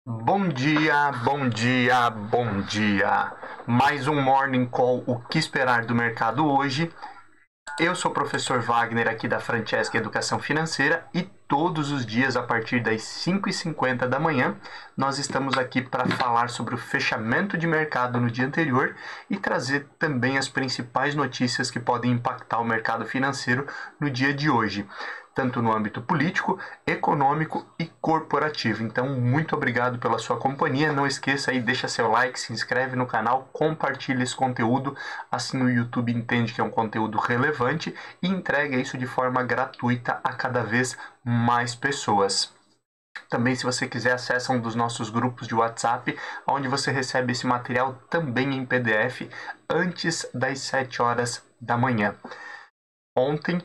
Bom dia, bom dia, bom dia. Mais um Morning Call, o que esperar do mercado hoje? Eu sou o professor Wagner aqui da Francesca Educação Financeira e todos os dias a partir das 5h50 da manhã nós estamos aqui para falar sobre o fechamento de mercado no dia anterior e trazer também as principais notícias que podem impactar o mercado financeiro no dia de hoje, tanto no âmbito político, econômico e corporativo. Então, muito obrigado pela sua companhia. Não esqueça aí, deixa seu like, se inscreve no canal, compartilha esse conteúdo, assim o YouTube entende que é um conteúdo relevante e entrega isso de forma gratuita a cada vez mais pessoas. Também, se você quiser, acessa um dos nossos grupos de WhatsApp, onde você recebe esse material também em PDF antes das 7 horas da manhã. Ontem,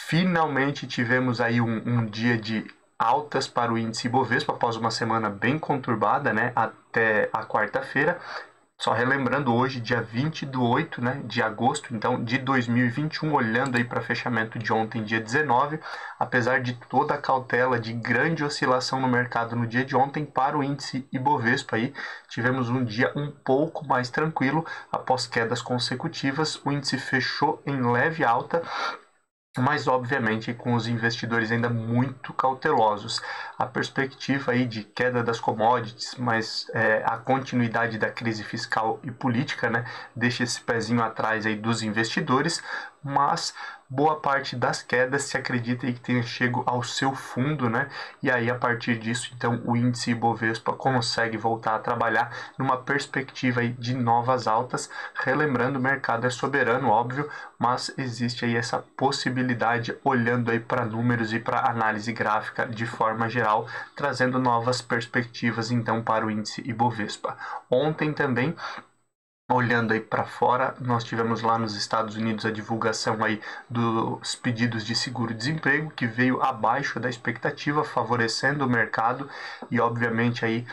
finalmente tivemos aí um dia de altas para o índice Ibovespa após uma semana bem conturbada, né, até a quarta-feira. Só relembrando, hoje, dia 20 de agosto, então, de 2021, olhando aí para fechamento de ontem, dia 19, apesar de toda a cautela de grande oscilação no mercado no dia de ontem, para o índice Ibovespa aí, tivemos um dia um pouco mais tranquilo, após quedas consecutivas, o índice fechou em leve alta, mas obviamente com os investidores ainda muito cautelosos. A perspectiva aí de queda das commodities, mas a continuidade da crise fiscal e política, né, deixa esse pezinho atrás aí dos investidores, mas boa parte das quedas se acredita aí que tenha chegado ao seu fundo, né? E aí a partir disso, então, o índice Ibovespa consegue voltar a trabalhar numa perspectiva aí de novas altas. Relembrando, o mercado é soberano, óbvio, mas existe aí essa possibilidade olhando aí para números e para análise gráfica de forma geral, trazendo novas perspectivas então para o índice Ibovespa. Ontem também, olhando aí para fora, nós tivemos lá nos Estados Unidos a divulgação aí dos pedidos de seguro-desemprego, que veio abaixo da expectativa, favorecendo o mercado e obviamente aí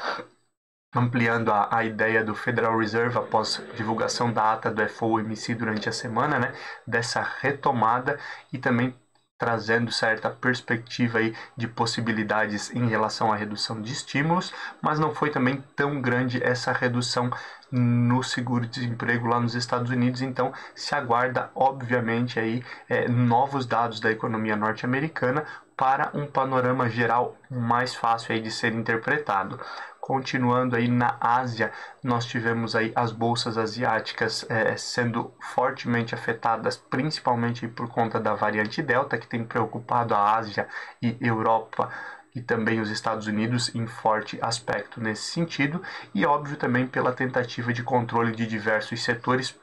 ampliando a ideia do Federal Reserve após divulgação da ata do FOMC durante a semana, né, dessa retomada e também trazendo certa perspectiva aí de possibilidades em relação à redução de estímulos, mas não foi também tão grande essa redução no seguro-desemprego lá nos Estados Unidos, então se aguarda obviamente aí novos dados da economia norte-americana para um panorama geral mais fácil aí de ser interpretado. Continuando aí na Ásia, nós tivemos aí as bolsas asiáticas sendo fortemente afetadas, principalmente por conta da variante Delta, que tem preocupado a Ásia e Europa e também os Estados Unidos em forte aspecto nesse sentido, e óbvio também pela tentativa de controle de diversos setores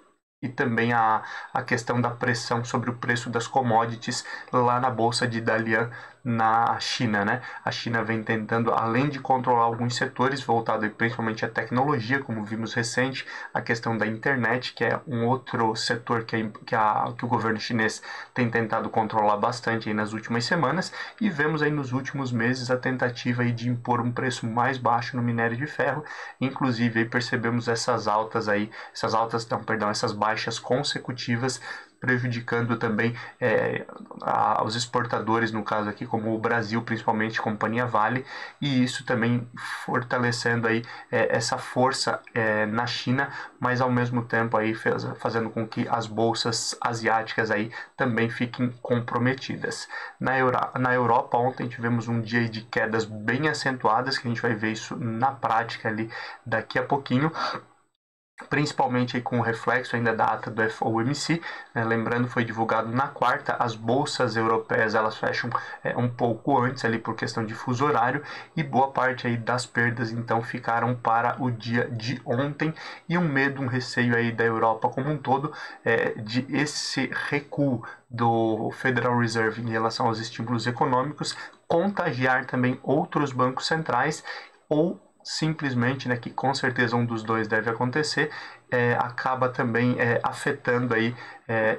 e também a questão da pressão sobre o preço das commodities lá na bolsa de Dalian na China, né? A China vem tentando, além de controlar alguns setores voltados principalmente à tecnologia, como vimos recente, a questão da internet, que é um outro setor que o governo chinês tem tentado controlar bastante aí nas últimas semanas, e vemos aí nos últimos meses a tentativa aí de impor um preço mais baixo no minério de ferro, inclusive aí percebemos essas baixas consecutivas, prejudicando também os exportadores, no caso aqui, como o Brasil, principalmente, companhia Vale, e isso também fortalecendo aí essa força na China, mas ao mesmo tempo aí fazendo com que as bolsas asiáticas aí também fiquem comprometidas. Na Europa, ontem tivemos um dia de quedas bem acentuadas, que a gente vai ver isso na prática ali daqui a pouquinho, principalmente aí com o reflexo ainda da ata do FOMC, né? Lembrando, foi divulgado na quarta, as bolsas europeias elas fecham um pouco antes ali por questão de fuso horário, e boa parte aí das perdas então ficaram para o dia de ontem, e um medo, um receio aí da Europa como um todo de esse recuo do Federal Reserve em relação aos estímulos econômicos contagiar também outros bancos centrais, ou simplesmente, né, que com certeza um dos dois deve acontecer, acaba também afetando aí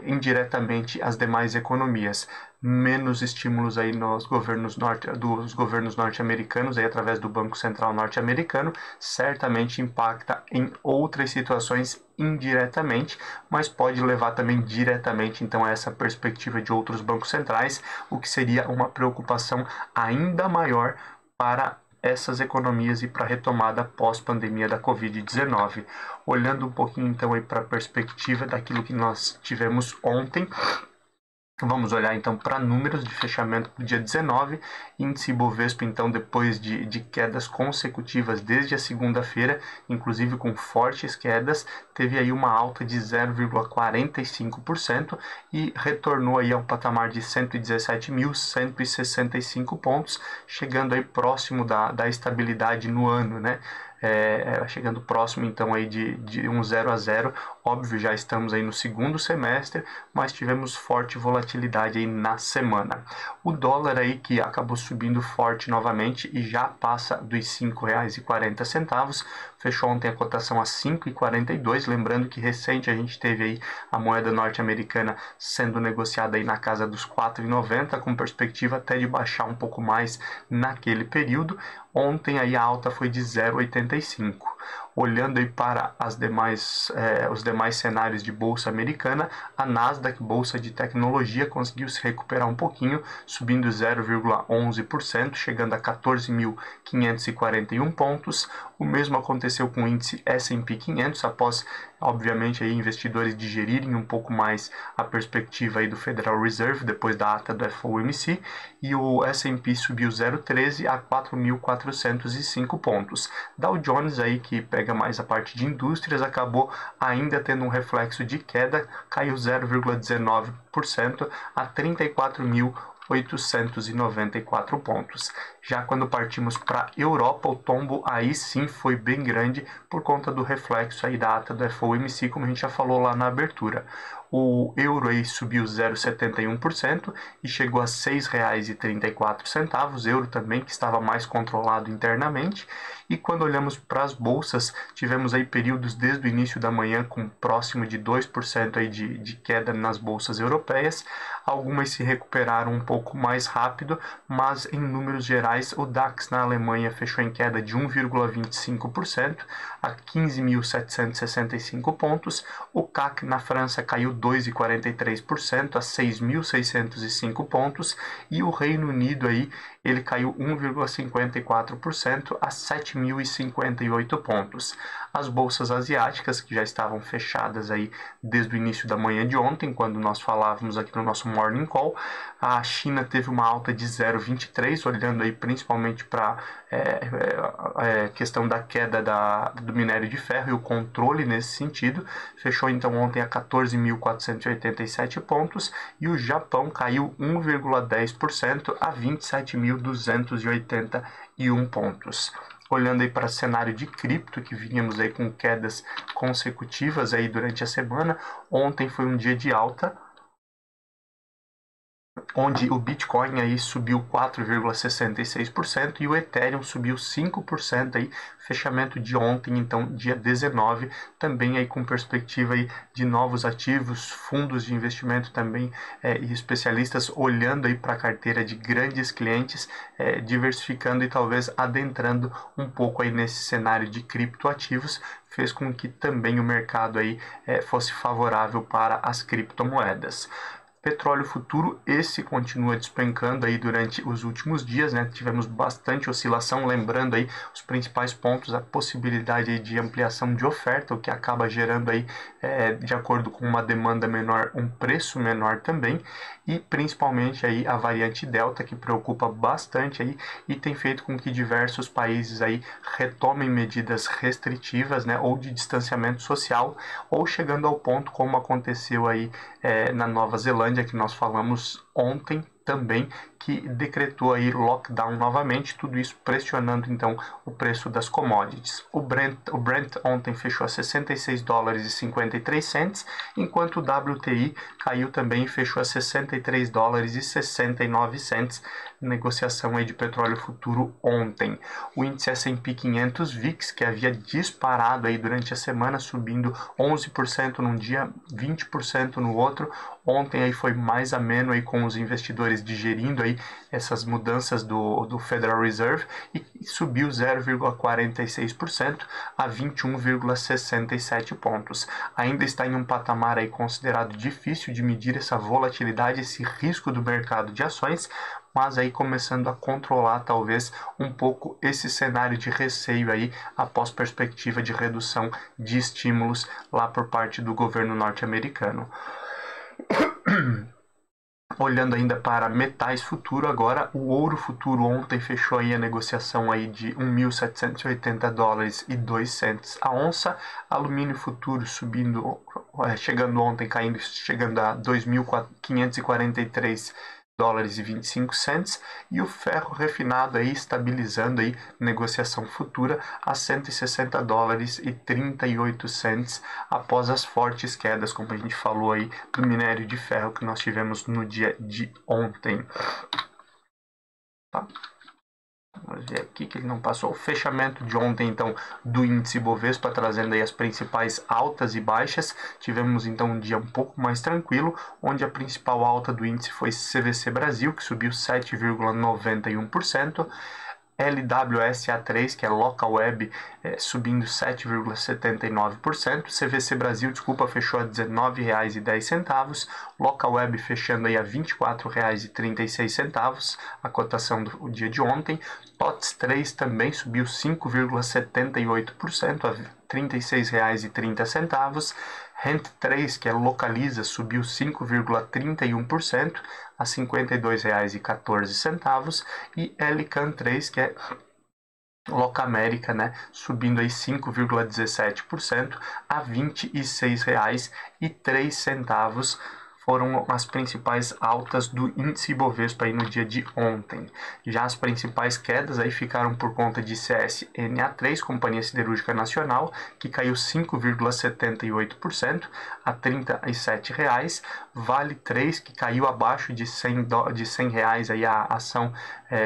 indiretamente as demais economias. Menos estímulos aí dos governos norte-americanos aí através do Banco Central norte-americano certamente impacta em outras situações indiretamente, mas pode levar também diretamente então a essa perspectiva de outros bancos centrais, o que seria uma preocupação ainda maior para essas economias e para a retomada pós-pandemia da Covid-19. Olhando um pouquinho então aí para a perspectiva daquilo que nós tivemos ontem, vamos olhar então para números de fechamento do dia 19, índice Bovespa então depois de quedas consecutivas desde a segunda-feira, inclusive com fortes quedas, teve aí uma alta de 0,45% e retornou aí ao patamar de 117.165 pontos, chegando aí próximo da estabilidade no ano, né? Chegando próximo então aí de um 0 a 0, óbvio, já estamos aí no segundo semestre, mas tivemos forte volatilidade aí na semana. O dólar aí que acabou subindo forte novamente e já passa dos R$ 5,40, fechou ontem a cotação a 5,42, lembrando que recente a gente teve aí a moeda norte-americana sendo negociada aí na casa dos 4,90, com perspectiva até de baixar um pouco mais naquele período. Ontem aí a alta foi de 0,85. Olhando aí para os demais cenários de bolsa americana, a Nasdaq, bolsa de tecnologia, conseguiu se recuperar um pouquinho, subindo 0,11%, chegando a 14.541 pontos. O mesmo aconteceu com o índice S&P 500, após, obviamente, aí, investidores digerirem um pouco mais a perspectiva aí do Federal Reserve, depois da ata do FOMC, e o S&P subiu 0,13 a 4.405 pontos. Dow Jones, aí, que pega mais a parte de indústrias, acabou ainda tendo um reflexo de queda, caiu 0,19% a 34.894 pontos. Já quando partimos para a Europa, o tombo aí sim foi bem grande por conta do reflexo aí da ata do FOMC, como a gente já falou lá na abertura. O euro aí subiu 0,71% e chegou a R$ 6,34. Euro também que estava mais controlado internamente. E quando olhamos para as bolsas, tivemos aí períodos desde o início da manhã com próximo de 2% aí de queda nas bolsas europeias. Algumas se recuperaram um pouco mais rápido, mas em números gerais o DAX na Alemanha fechou em queda de 1,25% a 15.765 pontos. O CAC na França caiu 2,43% a 6.605 pontos e o Reino Unido aí ele caiu 1,54% a 7.058 pontos. As bolsas asiáticas, que já estavam fechadas aí desde o início da manhã de ontem, quando nós falávamos aqui no nosso Morning Call, a China teve uma alta de 0,23, olhando aí principalmente para a questão da queda do minério de ferro e o controle nesse sentido. Fechou então ontem a 14.487 pontos e o Japão caiu 1,10% a 27.281 pontos. Olhando aí para o cenário de cripto, que vínhamos aí com quedas consecutivas aí durante a semana, ontem foi um dia de alta, onde o Bitcoin aí subiu 4,66% e o Ethereum subiu 5% aí, fechamento de ontem, então dia 19, também aí com perspectiva aí de novos ativos, fundos de investimento também e especialistas olhando aí para a carteira de grandes clientes, diversificando e talvez adentrando um pouco aí nesse cenário de criptoativos, fez com que também o mercado aí fosse favorável para as criptomoedas. Petróleo futuro, esse continua despencando aí durante os últimos dias, né? Tivemos bastante oscilação, lembrando aí os principais pontos, a possibilidade aí de ampliação de oferta, o que acaba gerando aí, de acordo com uma demanda menor, um preço menor também, e principalmente aí a variante Delta, que preocupa bastante aí e tem feito com que diversos países aí retomem medidas restritivas, né? Ou de distanciamento social, ou chegando ao ponto como aconteceu aí na Nova Zelândia, que nós falamos ontem também, que decretou aí lockdown novamente, tudo isso pressionando então o preço das commodities. O Brent ontem fechou a $66,53, enquanto o WTI caiu também e fechou a $63,69, negociação aí de petróleo futuro ontem. O índice S&P 500 VIX, que havia disparado aí durante a semana, subindo 11% num dia, 20% no outro, ontem aí foi mais ameno aí com os investidores digerindo aí essas mudanças do Federal Reserve e subiu 0,46% a 21,67 pontos. Ainda está em um patamar aí considerado difícil de medir essa volatilidade, esse risco do mercado de ações, mas aí começando a controlar talvez um pouco esse cenário de receio aí após perspectiva de redução de estímulos lá por parte do governo norte-americano. Olhando ainda para metais futuro, agora o ouro futuro ontem fechou aí a negociação aí de $1.780,02 a onça, alumínio futuro subindo, chegando ontem, chegando a $2.543,25 e o ferro refinado aí estabilizando aí negociação futura a $160,38 após as fortes quedas, como a gente falou aí, do minério de ferro que nós tivemos no dia de ontem. Tá? Vamos ver aqui que ele não passou. O fechamento de ontem, então, do índice Bovespa, trazendo aí as principais altas e baixas. Tivemos, então, um dia um pouco mais tranquilo, onde a principal alta do índice foi CVC Brasil, que subiu 7,91%. LWSA3, que é Local Web, subindo 7,79%. CVC Brasil, fechou a R$19,10. Local Web fechando aí a R$24,36, a cotação do dia de ontem. TOTS 3 também subiu 5,78% a R$36,30. Rent 3, que é Localiza, subiu 5,31% a R$52,14. E Elican 3, que é Locamérica, né, subindo aí 5,17% a R$26,03. Foram as principais altas do índice Bovespa aí no dia de ontem. Já as principais quedas aí ficaram por conta de CSNA3, Companhia Siderúrgica Nacional, que caiu 5,78% a R$37. Vale 3, que caiu abaixo de R$100 aí a ação,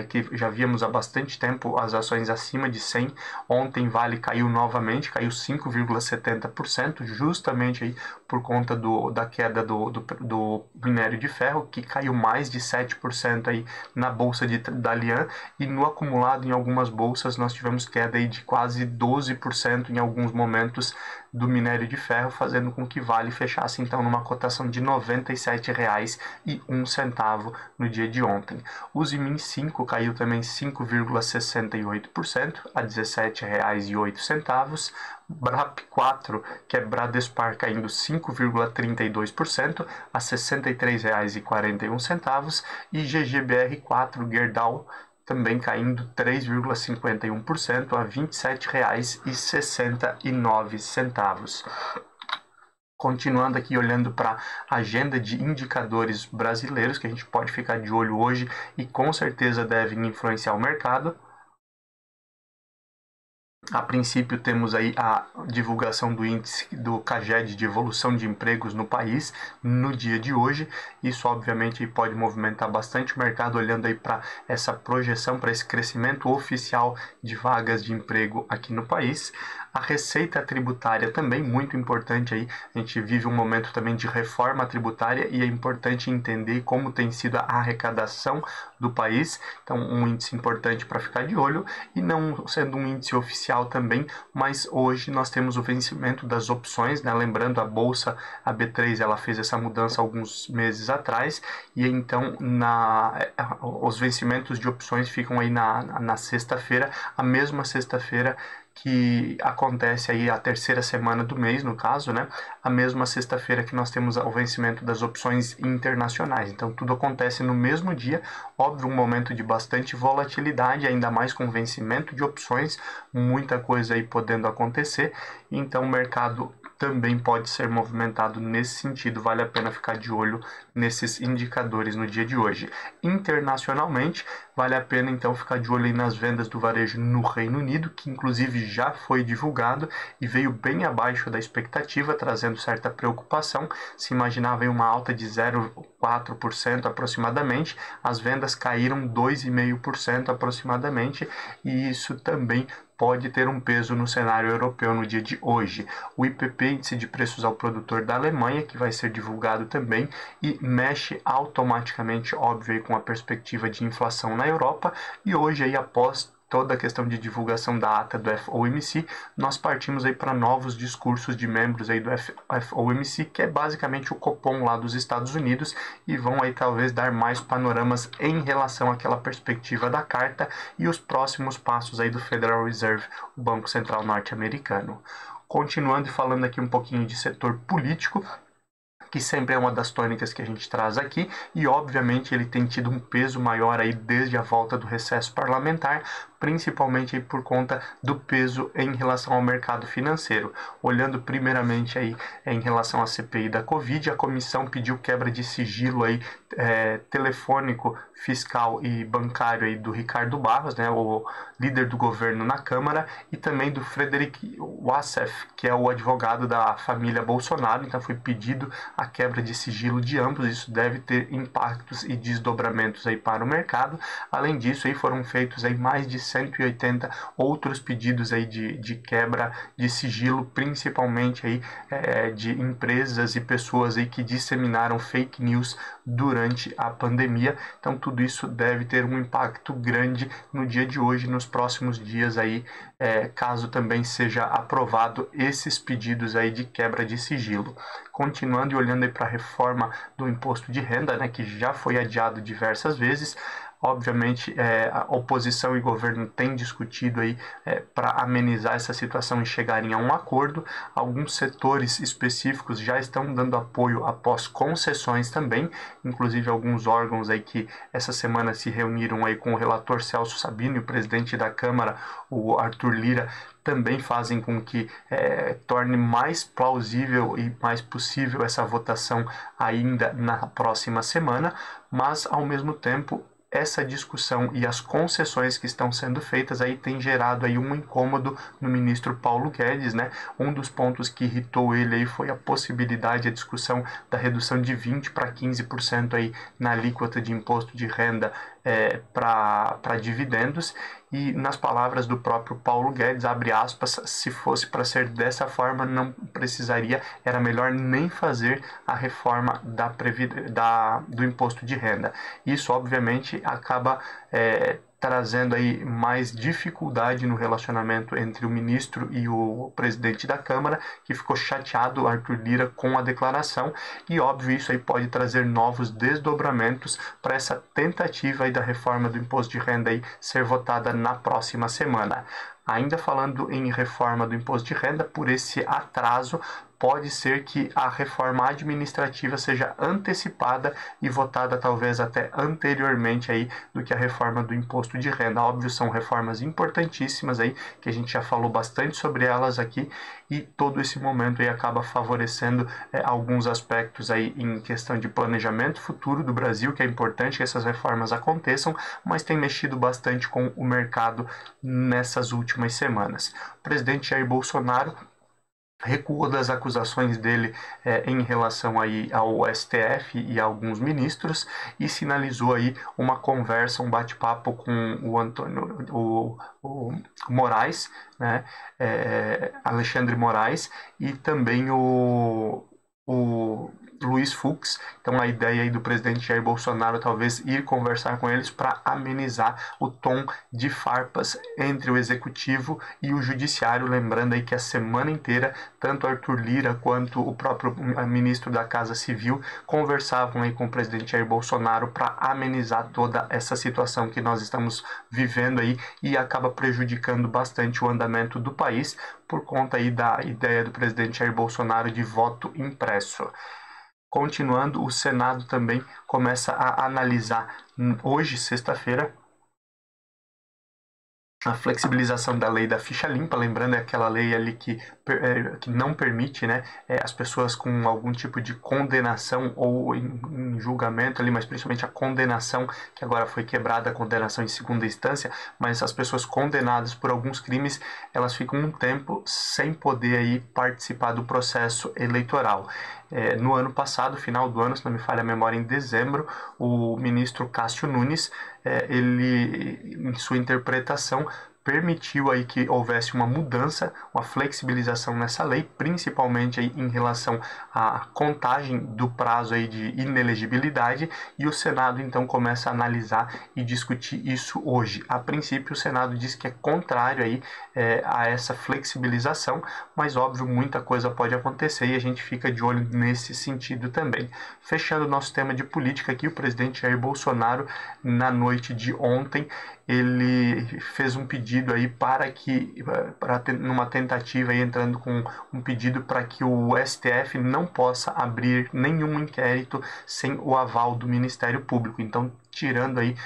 que já víamos há bastante tempo as ações acima de 100. Ontem Vale caiu novamente, caiu 5,70%, justamente aí por conta da queda do minério de ferro, que caiu mais de 7% aí na bolsa de Dalian, e no acumulado em algumas bolsas nós tivemos queda aí de quase 12% em alguns momentos do minério de ferro, fazendo com que Vale fechasse então numa cotação de R$97,01 no dia de ontem. O Zimin 5 caiu também 5,68% a R$17,08. BRAP 4, que é Bradespar, caindo 5,32% a R$63,41. E GGBR 4 Gerdau também caindo 3,51% a R$27,69. Continuando aqui, olhando para a agenda de indicadores brasileiros que a gente pode ficar de olho hoje e com certeza devem influenciar o mercado. A princípio, temos aí a divulgação do índice do CAGED de evolução de empregos no país no dia de hoje. Isso, obviamente, pode movimentar bastante o mercado, olhando aí para essa projeção, para esse crescimento oficial de vagas de emprego aqui no país. A receita tributária também muito importante aí. A gente vive um momento também de reforma tributária e é importante entender como tem sido a arrecadação do país. Então, um índice importante para ficar de olho, e não sendo um índice oficial também, mas hoje nós temos o vencimento das opções, né? Lembrando, a bolsa, a B3, ela fez essa mudança alguns meses atrás, e então os vencimentos de opções ficam aí na sexta-feira, a mesma sexta-feira que acontece aí a terceira semana do mês, no caso, né? A mesma sexta-feira que nós temos o vencimento das opções internacionais. Então, tudo acontece no mesmo dia. Óbvio, um momento de bastante volatilidade, ainda mais com vencimento de opções, muita coisa aí podendo acontecer. Então, o mercado também pode ser movimentado nesse sentido. Vale a pena ficar de olho nesses indicadores no dia de hoje. Internacionalmente, vale a pena então ficar de olho aí nas vendas do varejo no Reino Unido, que inclusive já foi divulgado e veio bem abaixo da expectativa, trazendo certa preocupação. Se imaginava aí uma alta de 0,4% aproximadamente, as vendas caíram 2,5% aproximadamente, e isso também pode ter um peso no cenário europeu no dia de hoje. O IPP, Índice de Preços ao Produtor da Alemanha, que vai ser divulgado também e mexe automaticamente, óbvio, aí, com a perspectiva de inflação na Europa. E hoje, aí, após toda a questão de divulgação da ata do FOMC, nós partimos aí para novos discursos de membros aí do FOMC, que é basicamente o Copom lá dos Estados Unidos, e vão aí talvez dar mais panoramas em relação àquela perspectiva da carta e os próximos passos aí do Federal Reserve, o Banco Central norte-americano. Continuando e falando aqui um pouquinho de setor político, que sempre é uma das tônicas que a gente traz aqui, e obviamente ele tem tido um peso maior aí desde a volta do recesso parlamentar, principalmente aí por conta do peso em relação ao mercado financeiro. Olhando primeiramente aí em relação à CPI da Covid, a comissão pediu quebra de sigilo aí telefônico, fiscal e bancário aí do Ricardo Barros, né, o líder do governo na Câmara, e também do Frederic Wassef, que é o advogado da família Bolsonaro. Então foi pedido a quebra de sigilo de ambos. Isso deve ter impactos e desdobramentos aí para o mercado. Além disso, aí foram feitos aí mais de 180 outros pedidos aí de quebra de sigilo, principalmente aí de empresas e pessoas aí que disseminaram fake news durante a pandemia. Então tudo isso deve ter um impacto grande no dia de hoje, nos próximos dias aí, caso também seja aprovado esses pedidos aí de quebra de sigilo. Continuando e olhando aí para a reforma do imposto de renda, né, que já foi adiado diversas vezes. Obviamente, a oposição e governo têm discutido aí para amenizar essa situação e chegarem a um acordo. Alguns setores específicos já estão dando apoio após concessões também, inclusive alguns órgãos aí que essa semana se reuniram aí com o relator Celso Sabino e o presidente da Câmara, o Arthur Lira, também fazem com que torne mais plausível e mais possível essa votação ainda na próxima semana, mas ao mesmo tempo essa discussão e as concessões que estão sendo feitas aí tem gerado aí um incômodo no ministro Paulo Guedes, né? Um dos pontos que irritou ele aí foi a possibilidade, a discussão da redução de 20% para 15% aí na alíquota de imposto de renda para dividendos. E nas palavras do próprio Paulo Guedes, abre aspas, se fosse para ser dessa forma, não precisaria, era melhor nem fazer a reforma do imposto de renda. Isso, obviamente, acaba trazendo aí mais dificuldade no relacionamento entre o ministro e o presidente da Câmara, que ficou chateado, Arthur Lira, com a declaração, e óbvio isso aí pode trazer novos desdobramentos para essa tentativa aí da reforma do imposto de renda aí ser votada na próxima semana. Ainda falando em reforma do imposto de renda, por esse atraso, pode ser que a reforma administrativa seja antecipada e votada talvez até anteriormente aí do que a reforma do imposto de renda. Óbvio, são reformas importantíssimas aí, que a gente já falou bastante sobre elas aqui, e todo esse momento aí acaba favorecendo alguns aspectos aí em questão de planejamento futuro do Brasil, que é importante que essas reformas aconteçam, mas tem mexido bastante com o mercado nessas últimas semanas. O presidente Jair Bolsonaro recuou das acusações dele em relação aí ao STF e a alguns ministros, e sinalizou aí uma conversa, um bate-papo com o Moraes, né, Alexandre Moraes, e também o Luiz Fux. Então a ideia aí do presidente Jair Bolsonaro talvez ir conversar com eles para amenizar o tom de farpas entre o executivo e o judiciário, lembrando aí que a semana inteira tanto Arthur Lira quanto o próprio ministro da Casa Civil conversavam aí com o presidente Jair Bolsonaro para amenizar toda essa situação que nós estamos vivendo aí, e acaba prejudicando bastante o andamento do país por conta aí da ideia do presidente Jair Bolsonaro de voto impresso. Continuando, o Senado também começa a analisar hoje, sexta-feira, a flexibilização da lei da ficha limpa. Lembrando, é aquela lei ali que não permite, né, as pessoas com algum tipo de condenação ou em julgamento ali, mas principalmente a condenação, que agora foi quebrada, a condenação em segunda instância, mas as pessoas condenadas por alguns crimes, elas ficam um tempo sem poder aí participar do processo eleitoral. No ano passado, final do ano, se não me falha a memória, em dezembro, o ministro Cássio Nunes, ele, em sua interpretação, permitiu aí que houvesse uma mudança, uma flexibilização nessa lei, principalmente aí em relação à contagem do prazo aí de inelegibilidade, e o Senado então começa a analisar e discutir isso hoje. A princípio, o Senado diz que é contrário aí a essa flexibilização, mas óbvio, muita coisa pode acontecer e a gente fica de olho nesse sentido também. Fechando o nosso tema de política aqui, o presidente Jair Bolsonaro, na noite de ontem, ele fez um pedido aí numa tentativa aí, entrando com um pedido para que o STF não possa abrir nenhum inquérito sem o aval do Ministério Público. Então, tirando aí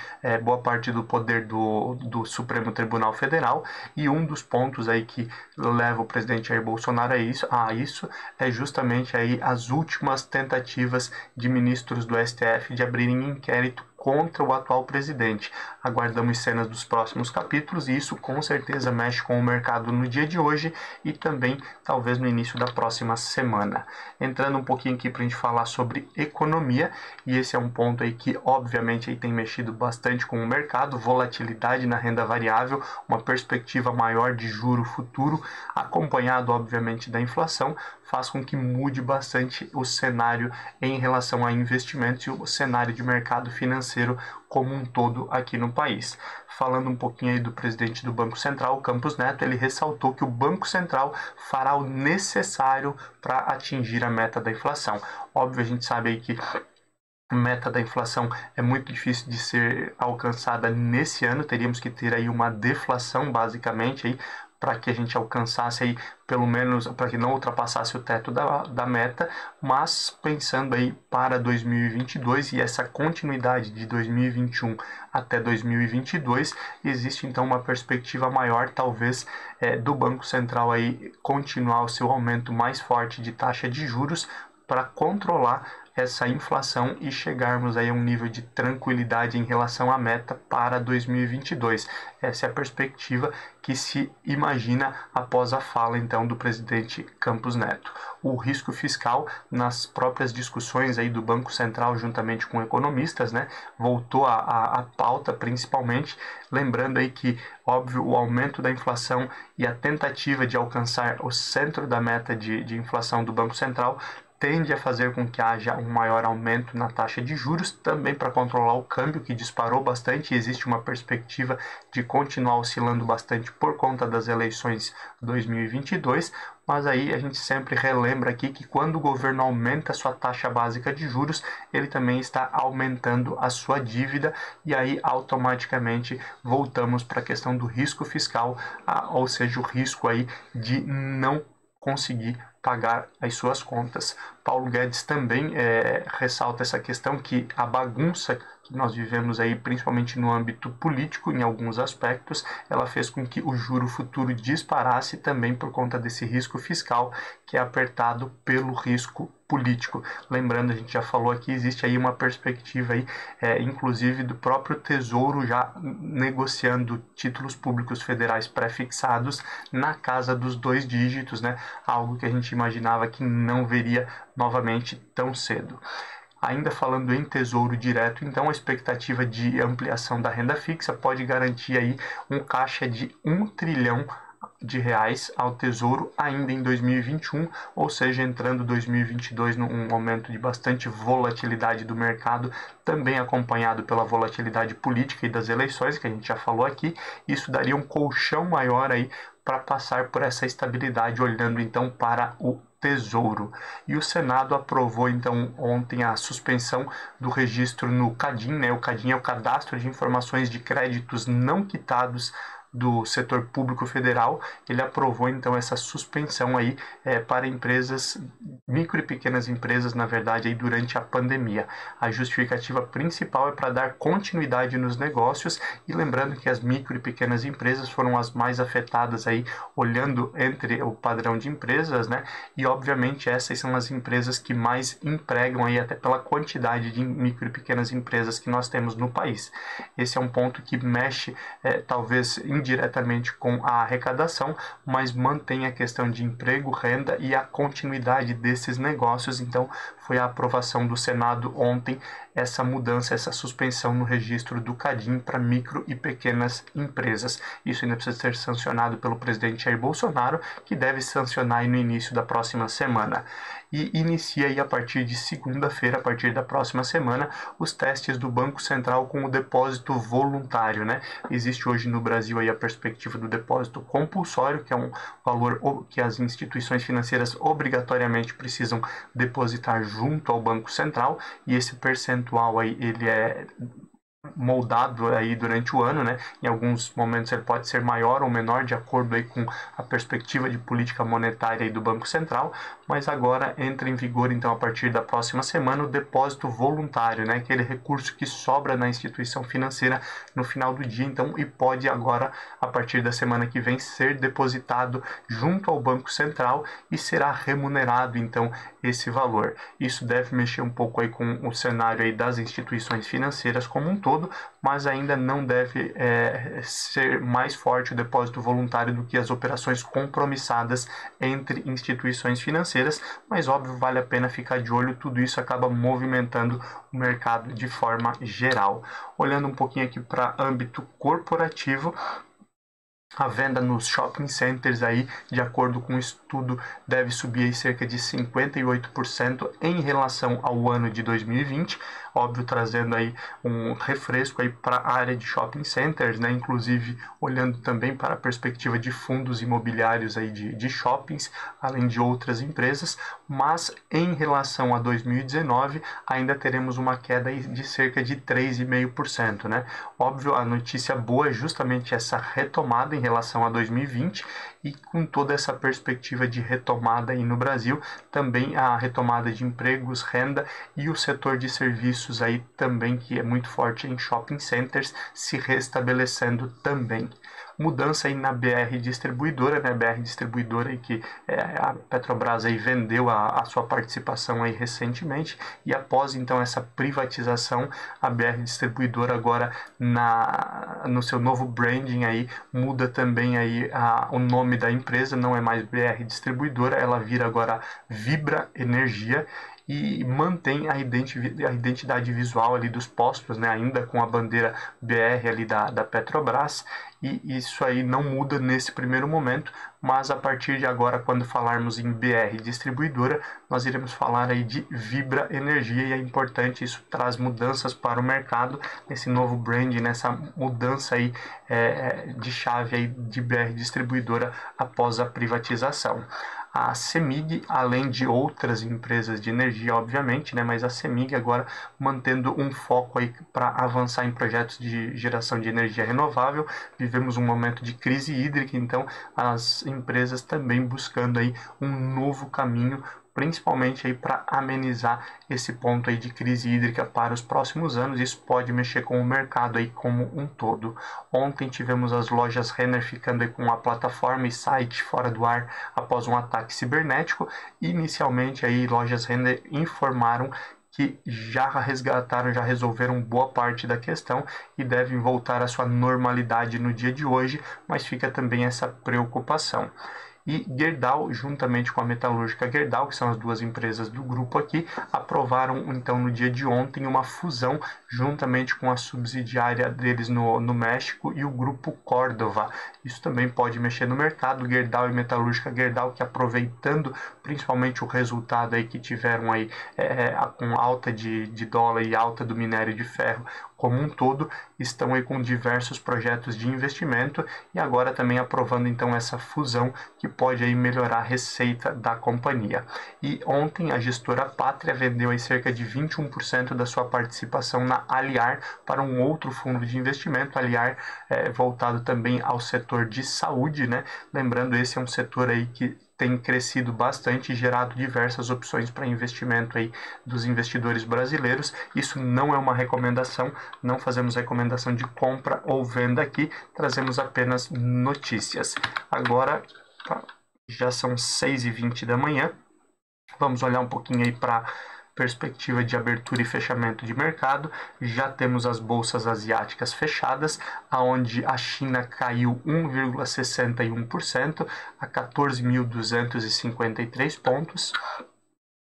boa parte do poder do Supremo Tribunal Federal, e um dos pontos aí que leva o presidente Jair Bolsonaro a isso é justamente aí as últimas tentativas de ministros do STF de abrirem inquérito contra o atual presidente. Aguardamos cenas dos próximos capítulos e isso com certeza mexe com o mercado no dia de hoje e também talvez no início da próxima semana. Entrando um pouquinho aqui para a gente falar sobre economia, e esse é um ponto aí que obviamente aí tem mexido bastante com o mercado, volatilidade na renda variável, uma perspectiva maior de juro futuro, acompanhado obviamente da inflação, faz com que mude bastante o cenário em relação a investimentos e o cenário de mercado financeiro como um todo aqui no país. Falando um pouquinho aí do presidente do Banco Central, Campos Neto, ele ressaltou que o Banco Central fará o necessário para atingir a meta da inflação. Óbvio, a gente sabe aí que a meta da inflação é muito difícil de ser alcançada nesse ano, teríamos que ter aí uma deflação basicamente aí, para que a gente alcançasse aí, pelo menos, para que não ultrapassasse o teto da meta, mas pensando aí para 2022 e essa continuidade de 2021 até 2022, existe então uma perspectiva maior, talvez, do Banco Central aí continuar o seu aumento mais forte de taxa de juros para controlar essa inflação e chegarmos aí a um nível de tranquilidade em relação à meta para 2022. Essa é a perspectiva que se imagina após a fala então do presidente Campos Neto. O risco fiscal, nas próprias discussões aí do Banco Central juntamente com economistas, né, voltou à pauta principalmente, lembrando aí que, óbvio, o aumento da inflação e a tentativa de alcançar o centro da meta de inflação do Banco Central tende a fazer com que haja um maior aumento na taxa de juros, também para controlar o câmbio, que disparou bastante, e existe uma perspectiva de continuar oscilando bastante por conta das eleições 2022, mas aí a gente sempre relembra aqui que quando o governo aumenta a sua taxa básica de juros, ele também está aumentando a sua dívida, e aí automaticamente voltamos para a questão do risco fiscal, ou seja, o risco aí de não conseguir pagar as suas contas. Paulo Guedes também ressalta essa questão que a bagunça que nós vivemos aí, principalmente no âmbito político, em alguns aspectos, ela fez com que o juro futuro disparasse também por conta desse risco fiscal que é apertado pelo risco político. Lembrando, a gente já falou aqui, existe aí uma perspectiva aí, inclusive do próprio Tesouro já negociando títulos públicos federais pré-fixados na casa dos 2 dígitos, né? Algo que a gente imaginava que não veria novamente tão cedo. Ainda falando em Tesouro Direto, então a expectativa de ampliação da renda fixa pode garantir aí um caixa de R$1 trilhão ao Tesouro ainda em 2021, ou seja, entrando 2022 num momento de bastante volatilidade do mercado, também acompanhado pela volatilidade política e das eleições, que a gente já falou aqui. Isso daria um colchão maior aí para passar por essa estabilidade, olhando então para o Tesouro. E o Senado aprovou então ontem a suspensão do registro no CADIM, né? O CADIM é o Cadastro de Informações de Créditos Não Quitados do setor público federal. Ele aprovou então essa suspensão aí para empresas, micro e pequenas empresas, na verdade, aí durante a pandemia. A justificativa principal é para dar continuidade nos negócios, e lembrando que as micro e pequenas empresas foram as mais afetadas aí, olhando entre o padrão de empresas, né? E obviamente essas são as empresas que mais empregam aí, até pela quantidade de micro e pequenas empresas que nós temos no país. Esse é um ponto que mexe, talvez diretamente com a arrecadação, mas mantém a questão de emprego, renda e a continuidade desses negócios. Então, foi a aprovação do Senado ontem essa mudança, essa suspensão no registro do CADIM para micro e pequenas empresas. Isso ainda precisa ser sancionado pelo presidente Jair Bolsonaro, que deve sancionar aí no início da próxima semana. E inicia aí a partir de segunda-feira, a partir da próxima semana, os testes do Banco Central com o depósito voluntário, né? Existe hoje no Brasil aí a perspectiva do depósito compulsório, que é um valor que as instituições financeiras obrigatoriamente precisam depositar junto ao Banco Central, e esse percentual aí ele é moldado aí durante o ano, né? Em alguns momentos ele pode ser maior ou menor de acordo aí com a perspectiva de política monetária aí do Banco Central, mas agora entra em vigor então a partir da próxima semana o depósito voluntário, né? Aquele recurso que sobra na instituição financeira no final do dia, então, e pode agora a partir da semana que vem ser depositado junto ao Banco Central e será remunerado então esse valor. Isso deve mexer um pouco aí com o cenário aí das instituições financeiras como um todo, mas ainda não deve ser mais forte o depósito voluntário do que as operações compromissadas entre instituições financeiras, mas óbvio, vale a pena ficar de olho, tudo isso acaba movimentando o mercado de forma geral. Olhando um pouquinho aqui para âmbito corporativo, a venda nos shopping centers aí, de acordo com o estudo, deve subir aí cerca de 58% em relação ao ano de 2020, óbvio, trazendo aí um refresco aí para a área de shopping centers, né? Inclusive olhando também para a perspectiva de fundos imobiliários aí de shoppings, além de outras empresas, mas em relação a 2019 ainda teremos uma queda aí de cerca de 3,5%, né? Óbvio, a notícia boa é justamente essa retomada em relação a 2020 e com toda essa perspectiva de retomada aí no Brasil, também a retomada de empregos, renda e o setor de serviços aí também, que é muito forte em shopping centers, se restabelecendo também. Mudança aí na BR Distribuidora, né? BR Distribuidora aí que a Petrobras aí vendeu a sua participação aí recentemente, e após então essa privatização, a BR Distribuidora agora no seu novo branding aí muda também aí o nome da empresa, não é mais BR Distribuidora, ela vira agora Vibra Energia, e mantém a identidade visual ali dos postos, né, ainda com a bandeira BR ali da Petrobras, e isso aí não muda nesse primeiro momento, mas a partir de agora, quando falarmos em BR Distribuidora, nós iremos falar aí de Vibra Energia, e é importante, isso traz mudanças para o mercado, nesse novo brand, nessa mudança aí de chave aí de BR Distribuidora após a privatização. A CEMIG, além de outras empresas de energia, obviamente, né, mas a CEMIG agora mantendo um foco aí para avançar em projetos de geração de energia renovável. Vivemos um momento de crise hídrica, então as empresas também buscando aí um novo caminho, principalmente aí para amenizar esse ponto aí de crise hídrica para os próximos anos. Isso pode mexer com o mercado aí como um todo. Ontem tivemos as lojas Renner ficando aí com a plataforma e site fora do ar após um ataque cibernético. Inicialmente aí lojas Renner informaram que já resgataram, já resolveram boa parte da questão e devem voltar à sua normalidade no dia de hoje, mas fica também essa preocupação. E Gerdau, juntamente com a metalúrgica Gerdau, que são as duas empresas do grupo aqui, aprovaram então no dia de ontem uma fusão juntamente com a subsidiária deles no México e o grupo Córdova. Isso também pode mexer no mercado. Gerdau e metalúrgica Gerdau, que aproveitando principalmente o resultado aí que tiveram aí com alta de dólar e alta do minério de ferro como um todo, estão aí com diversos projetos de investimento e agora também aprovando então essa fusão que pode aí melhorar a receita da companhia. E ontem a gestora Pátria vendeu aí cerca de 21% da sua participação na Aliar para um outro fundo de investimento, Aliar voltado também ao setor de saúde, né? Lembrando, esse é um setor aí que tem crescido bastante e gerado diversas opções para investimento aí dos investidores brasileiros. Isso não é uma recomendação, não fazemos recomendação de compra ou venda aqui, trazemos apenas notícias. Agora já são 6h20 da manhã, vamos olhar um pouquinho aí para perspectiva de abertura e fechamento de mercado, já temos as bolsas asiáticas fechadas, aonde a China caiu 1,61% a 14.253 pontos.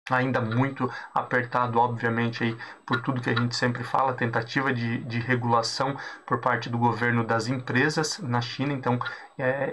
Ainda muito apertado, obviamente, aí, por tudo que a gente sempre fala, tentativa de regulação por parte do governo das empresas na China. Então,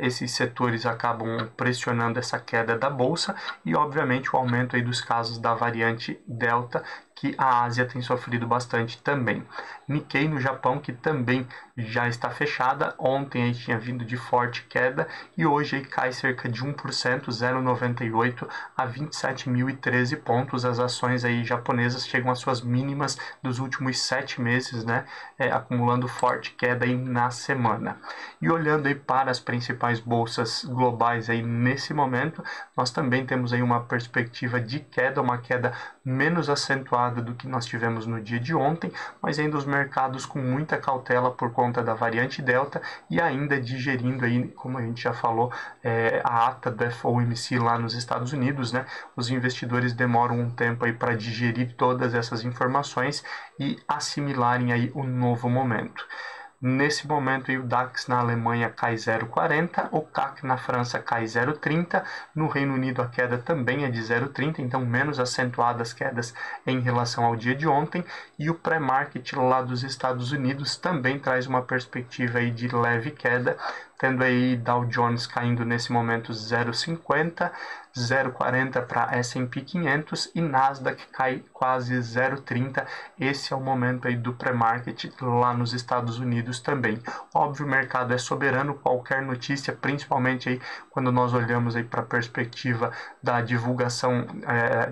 esses setores acabam pressionando essa queda da bolsa e, obviamente, o aumento aí dos casos da variante Delta, que a Ásia tem sofrido bastante também. Nikkei no Japão, que também já está fechada, ontem aí tinha vindo de forte queda e hoje aí cai cerca de 1%, 0,98 a 27.013 pontos. As ações aí japonesas chegam às suas mínimas dos últimos 7 meses, né, acumulando forte queda aí na semana. E olhando aí para as principais bolsas globais aí nesse momento, nós também temos aí uma perspectiva de queda, uma queda menos acentuada do que nós tivemos no dia de ontem, mas ainda os mercados com muita cautela por conta da variante Delta e ainda digerindo aí, como a gente já falou, a ata do FOMC lá nos Estados Unidos, né? Os investidores demoram um tempo aí para digerir todas essas informações e assimilarem aí o novo momento. Nesse momento, o DAX na Alemanha cai 0,40, o CAC na França cai 0,30, no Reino Unido a queda também é de 0,30, então menos acentuadas quedas em relação ao dia de ontem, e o pré-market lá dos Estados Unidos também traz uma perspectiva aí de leve queda, tendo aí Dow Jones caindo nesse momento 0,50, 0,40 para S&P 500 e Nasdaq cai quase 0,30. Esse é o momento aí do pré-market lá nos Estados Unidos também. Óbvio, o mercado é soberano, qualquer notícia, principalmente aí quando nós olhamos aí para a perspectiva da divulgação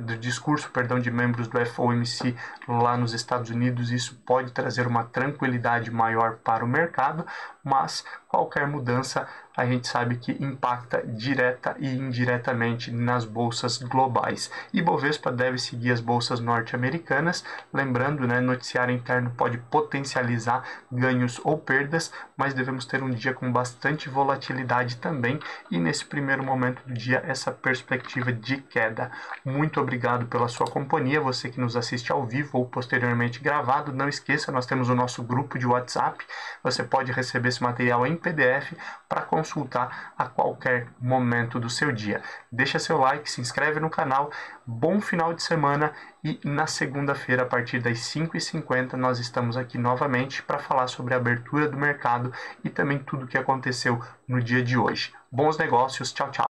do discurso, de membros do FOMC lá nos Estados Unidos, isso pode trazer uma tranquilidade maior para o mercado, mas qualquer mudança a gente sabe que impacta direta e indiretamente nas bolsas globais. E Bovespa deve seguir as bolsas norte-americanas, lembrando, né, noticiário interno pode potencializar ganhos ou perdas, mas devemos ter um dia com bastante volatilidade também e nesse primeiro momento do dia essa perspectiva de queda. Muito obrigado pela sua companhia, você que nos assiste ao vivo ou posteriormente gravado. Não esqueça, nós temos o nosso grupo de WhatsApp, você pode receber esse material em PDF para consultar a qualquer momento do seu dia. Deixa seu like, se inscreve no canal, bom final de semana e na segunda-feira a partir das 5h50 nós estamos aqui novamente para falar sobre a abertura do mercado e também tudo o que aconteceu no dia de hoje. Bons negócios, tchau, tchau!